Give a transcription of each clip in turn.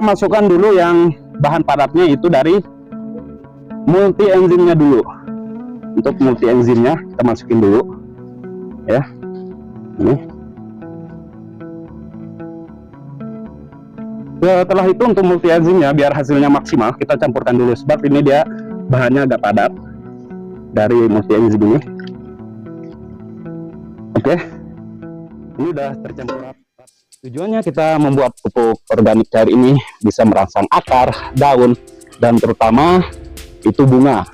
Masukkan dulu yang bahan padatnya itu dari multi enzimnya dulu. Untuk multi enzimnya kita masukin dulu ya. Ini. Setelah itu untuk multi enzimnya biar hasilnya maksimal kita campurkan dulu, sebab ini dia bahannya agak padat dari multi enzim ini. Oke, ini udah tercampur rapat. Tujuannya kita membuat pupuk organik cair ini bisa merangsang akar, daun, dan terutama itu bunga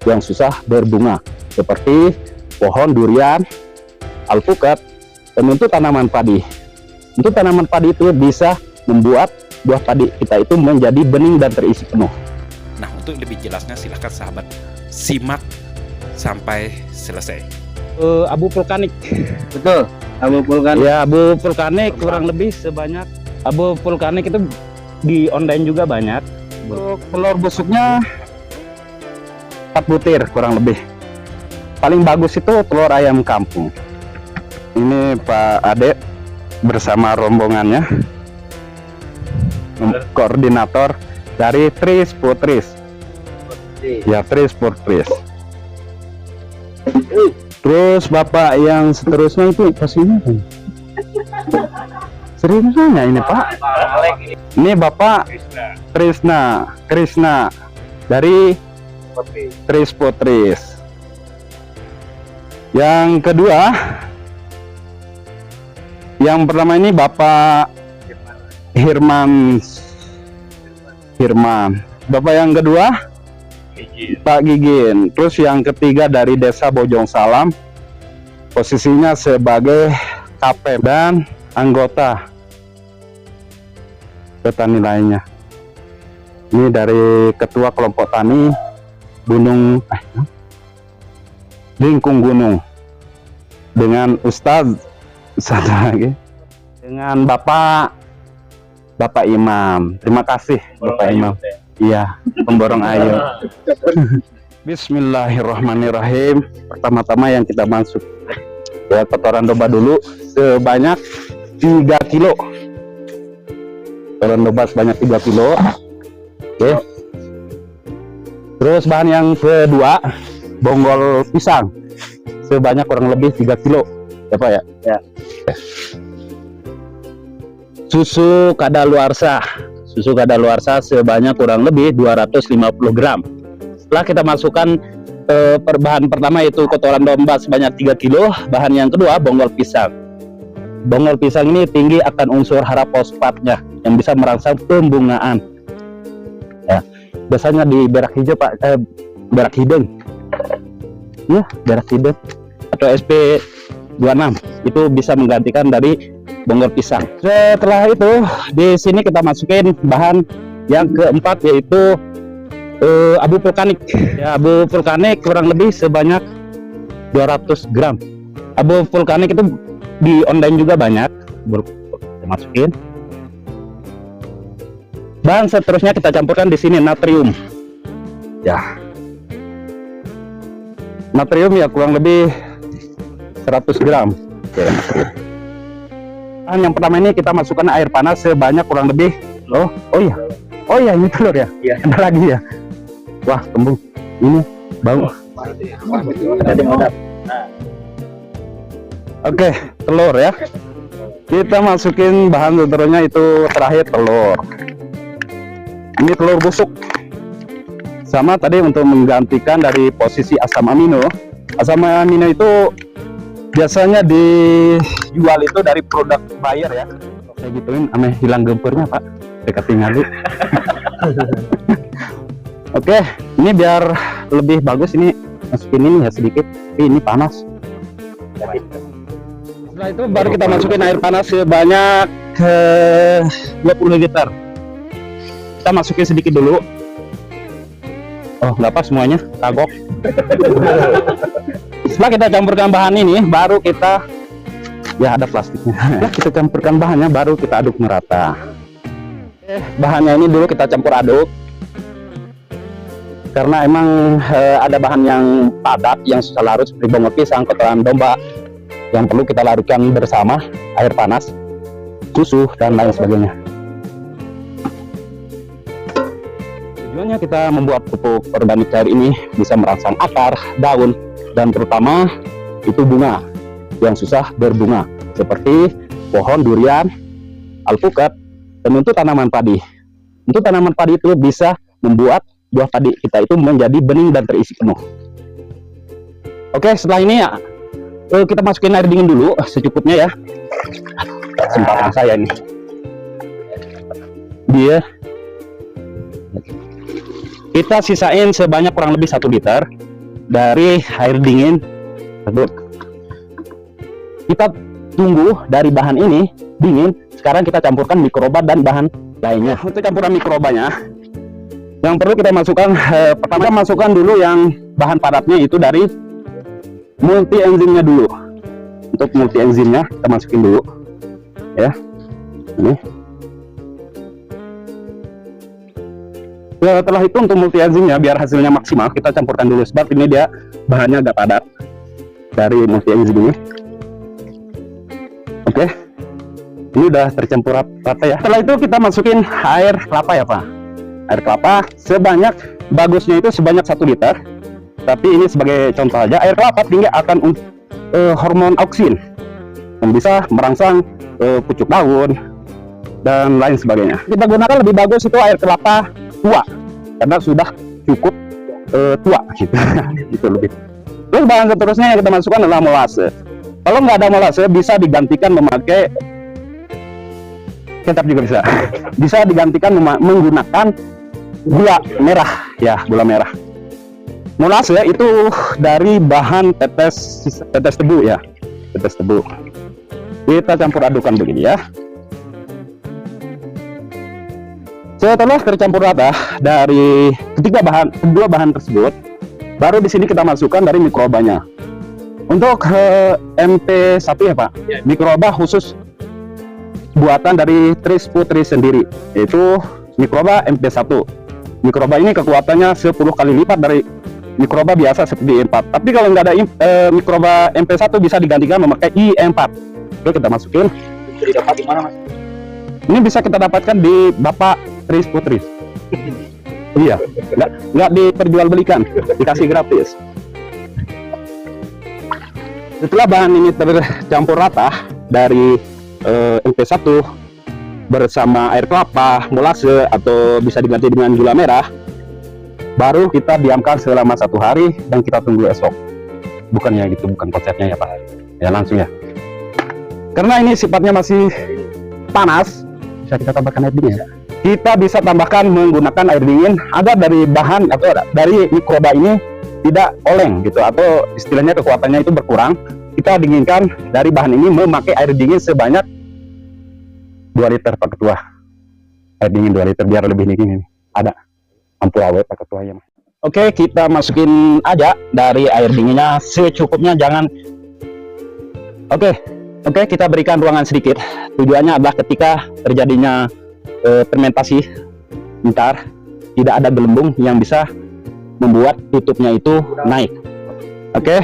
yang susah berbunga seperti pohon durian, alpukat, dan untuk tanaman padi. Untuk tanaman padi itu bisa membuat buah padi kita itu menjadi bening dan terisi penuh. Nah, untuk lebih jelasnya silahkan sahabat simak sampai selesai. Abu vulkanik. Betul, abu vulkanik. Ya, abu vulkanik kurang lebih sebanyak. Abu vulkanik itu di online juga banyak. Untuk telur busuknya 4 butir kurang lebih. Paling bagus itu telur ayam kampung. Ini Pak Ade bersama rombongannya, koordinator dari Tris Putris. Ya, Tris Putris. Terus Bapak yang seterusnya itu pastinya serius nanya ini Pak. Ini Bapak Krisna dari Tris Putris. Yang kedua, yang pertama ini Bapak Hirman. Bapak yang kedua Pak Gigin. Terus yang ketiga dari Desa Bojong Salam, posisinya sebagai KP dan anggota petani lainnya. Ini dari Ketua Kelompok Tani Lingkung Gunung, dengan Ustadz satu lagi dengan Bapak Imam. Terima kasih Bapak Imam. Iya, pemborong ayu. Bismillahirrahmanirrahim. Pertama-tama yang kita masuk ya kotoran domba dulu sebanyak 3 kilo. Kotoran domba sebanyak 3 kilo. Oke. Terus bahan yang kedua, bonggol pisang sebanyak kurang lebih 3 kilo. Ya Pak ya? Ya. Susu kadaluarsa sebanyak kurang lebih 250 gram. Setelah kita masukkan bahan pertama itu kotoran domba sebanyak 3 kilo, bahan yang kedua bonggol pisang. Bonggol pisang ini tinggi akan unsur hara fosfatnya yang bisa merangsang pembungaan. Ya, biasanya di berak hijau Pak, berak hidung. Ya, berak hidung atau SP26 itu bisa menggantikan dari bonggol pisang. Setelah itu di sini kita masukin bahan yang keempat yaitu abu vulkanik. Ya, abu vulkanik kurang lebih sebanyak 200 gram. Abu vulkanik itu di online juga banyak. Kita masukin. Bahan seterusnya kita campurkan di sini natrium. Ya. Natrium ya kurang lebih 100 gram. Oke, yang pertama ini kita masukkan air panas sebanyak kurang lebih oh iya ini telur ya. Iya. Ada lagi ya. Wah, kembung ini bau. Oke, telur ya. Kita masukin bahan seterusnya itu terakhir telur. Ini telur busuk. Sama tadi untuk menggantikan dari posisi asam amino. Asam amino itu biasanya dijual itu dari produk Bayer ya. Saya gituin ame hilang gempurnya Pak, dekat tinggal. Oke, ini biar lebih bagus ini masukin ini ya sedikit. Ini panas. Setelah itu baru kita masukin air panas sebanyak 20 liter. Kita masukin sedikit dulu. Oh, nggak pas semuanya, kagok. Setelah kita campurkan bahan ini, baru kita ya ada plastiknya. Setelah kita campurkan bahannya, baru kita aduk merata. Bahannya ini dulu kita campur aduk, karena emang ada bahan yang padat yang susah larut seperti bonggol pisang, kotoran domba yang perlu kita larutkan bersama air panas, susu dan lain sebagainya. Tujuannya kita membuat pupuk organik cair ini bisa merangsang akar, daun, dan terutama itu bunga yang susah berbunga seperti pohon durian, alpukat, dan untuk tanaman padi. Untuk tanaman padi itu bisa membuat buah padi kita itu menjadi bening dan terisi penuh. Oke, setelah ini ya kita masukin air dingin dulu secukupnya ya. Kesempatan saya ini. Kita sisain sebanyak kurang lebih 1 liter dari air dingin. Kita tunggu dari bahan ini dingin. Sekarang kita campurkan mikroba dan bahan lainnya. Untuk campuran mikrobanya, yang perlu kita masukkan pertama masukkan dulu yang bahan padatnya itu dari multi enzimnya dulu. Untuk multi enzimnya kita masukin dulu ya. Ini. Setelah itu untuk multi enzimnya biar hasilnya maksimal kita campurkan dulu, sebab ini dia bahannya agak padat dari multi enzim ini. Oke, ini udah tercampur rata ya. Setelah itu kita masukin air kelapa ya Pak. Air kelapa sebanyak, bagusnya itu sebanyak 1 liter. Tapi ini sebagai contoh aja, air kelapa tinggi akan hormon auksin yang bisa merangsang pucuk daun dan lain sebagainya. Kita gunakan lebih bagus itu air kelapa tua karena sudah cukup tua gitu. Gitu lebih. Terus bahan seterusnya yang kita masukkan adalah molase. Kalau nggak ada molase bisa digantikan memakai kecap juga bisa. Bisa digantikan menggunakan gula merah ya, gula merah. Molase itu dari bahan tetes tebu ya, tetes tebu. Kita campur adukan begini ya. Setelah tercampur rata dari kedua bahan tersebut, baru di sini kita masukkan dari mikrobanya. Untuk MP1 ya Pak, mikroba khusus buatan dari Tris Putri sendiri, yaitu mikroba MP1. Mikroba ini kekuatannya 10 kali lipat dari mikroba biasa seperti E4. Tapi kalau nggak ada mikroba MP1 bisa digantikan memakai IE4. Oke, kita masukin. Didapat di mana Mas? Ini bisa kita dapatkan di Bapak Tris Putri. Iya, nggak diperjualbelikan, dikasih gratis. Setelah bahan ini tercampur rata dari MP1 bersama air kelapa, molase atau bisa diganti dengan gula merah, baru kita diamkan selama 1 hari dan kita tunggu esok. Bukannya gitu, bukan konsepnya ya Pak. Ya langsung ya. Karena ini sifatnya masih panas, bisa kita tambahkan air dingin. Kita bisa tambahkan menggunakan air dingin agar dari bahan atau dari mikroba ini tidak oleng gitu, atau istilahnya kekuatannya itu berkurang. Kita dinginkan dari bahan ini memakai air dingin sebanyak 2 liter Pak Ketua. Air dingin 2 liter biar lebih dingin. Ada ampul awet Pak Ketua ya. Oke, kita masukin aja dari air dinginnya secukupnya, jangan. Oke, kita berikan ruangan sedikit. Tujuannya adalah ketika terjadinya fermentasi ntar tidak ada gelembung yang bisa membuat tutupnya itu naik. Oke,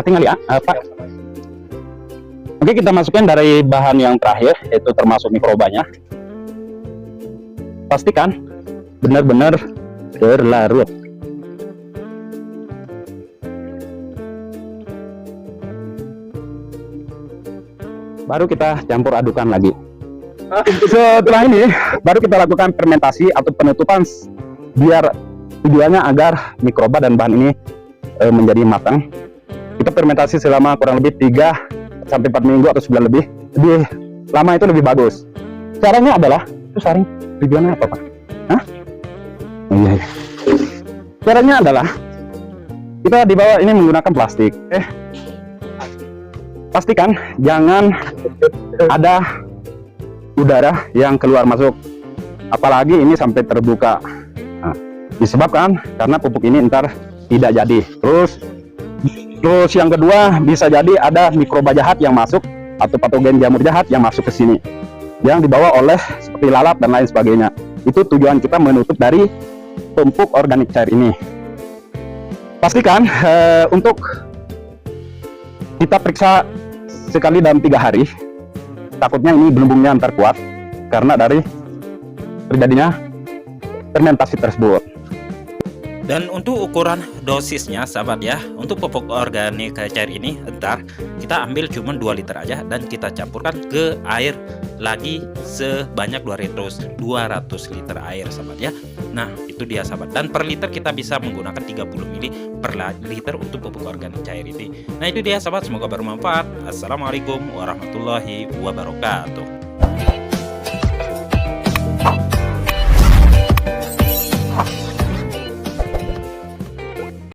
tinggal ya Pak. Oke, kita masukkan dari bahan yang terakhir, yaitu termasuk mikrobanya. Pastikan benar-benar berlarut. Baru kita campur adukan lagi. Setelah ini baru kita lakukan fermentasi atau penutupan, biar tujuannya agar mikroba dan bahan ini menjadi matang. Kita fermentasi selama kurang lebih 3 sampai 4 minggu atau sebulan lebih. Lebih lama itu lebih bagus. Caranya adalah itu saring. Tujuannya apa Pak? Hah? Oh, iya. Caranya adalah kita di bawah ini menggunakan plastik. Pastikan jangan ada udara yang keluar masuk, apalagi ini sampai terbuka. Nah, disebabkan karena pupuk ini ntar tidak jadi. Terus yang kedua, bisa jadi ada mikroba jahat yang masuk atau patogen jamur jahat yang masuk ke sini, yang dibawa oleh seperti lalat dan lain sebagainya. Itu tujuan kita menutup dari pupuk organik cair ini. Pastikan untuk kita periksa sekali dalam 3 hari. Takutnya ini gelembungnya antar kuat karena dari terjadinya fermentasi tersebut. Dan untuk ukuran dosisnya sahabat ya, untuk pupuk organik cair ini ntar kita ambil cuma 2 liter aja dan kita campurkan ke air lagi sebanyak 200 liter air sahabat ya. Nah itu dia sahabat, dan per liter kita bisa menggunakan 30 ml per liter untuk pupuk organik cair ini. Nah itu dia sahabat, semoga bermanfaat. Assalamualaikum warahmatullahi wabarakatuh.